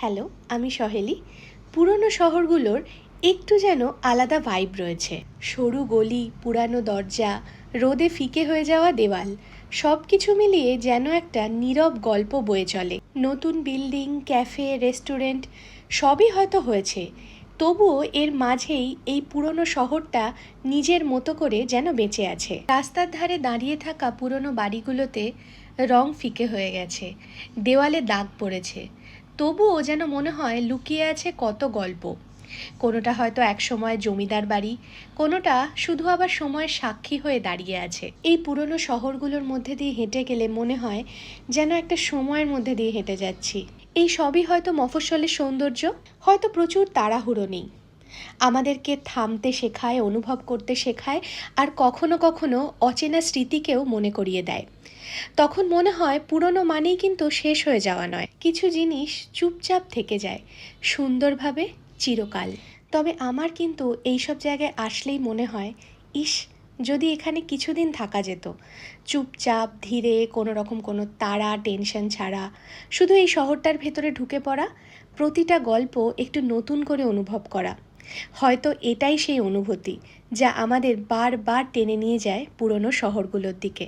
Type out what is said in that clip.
Hello, আমি সহেলি। পুরনো শহরগুলোর একটু যেন আলাদা ভাইব রয়েছে। সরু গলি, পুরানো দরজা, রোদে ফিকে হয়ে যাওয়া দেওয়াল, সব কিছু মিলিয়ে যেন একটা নীরব গল্প বয়ে চলে। নতুন বিল্ডিং, ক্যাফে, রেস্টুরেন্ট সবই হয়তো হয়েছে, তবুও এর মাঝেই এই পুরনো শহরটা নিজের মতো করে যেন বেঁচে আছে। রাস্তার ধারে দাঁড়িয়ে থাকা পুরনো বাড়িগুলোতে রং ফিকে হয়ে গেছে, দেওয়ালে দাগ পড়েছে, তবুও যেন মনে হয় লুকিয়ে আছে কত গল্প। কোনোটা হয়তো একসময় জমিদার বাড়ি, কোনোটা শুধু আবার সময়ের সাক্ষী হয়ে দাঁড়িয়ে আছে। এই পুরনো শহরগুলোর মধ্যে দিয়ে হেঁটে গেলে মনে হয় যেন একটা সময়ের মধ্যে দিয়ে হেঁটে যাচ্ছি। এই সবই হয়তো মফস্বলের সৌন্দর্য, হয়তো প্রচুর তাড়াহুড়ো নেই, আমাদেরকে থামতে শেখায়, অনুভব করতে শেখায়, আর কখনো কখনো অচেনা স্মৃতিকেও মনে করিয়ে দেয়। তখন মনে হয় পুরনো মানেই কিন্তু শেষ হয়ে যাওয়া নয়, কিছু জিনিস চুপচাপ থেকে যায় সুন্দরভাবে চিরকাল। তবে আমার কিন্তু এইসব জায়গায় আসলেই মনে হয়, ইস, যদি এখানে কিছুদিন থাকা যেত, চুপচাপ ধীরে, কোনো রকম কোনো তাড়া টেনশন ছাড়া, শুধু এই শহরটার ভেতরে ঢুকে পড়া, প্রতিটা গল্প একটু নতুন করে অনুভব করা। হয়তো এটাই সেই অনুভূতি যা আমাদের বারবার টেনে নিয়ে যায় পুরনো শহরগুলোর দিকে।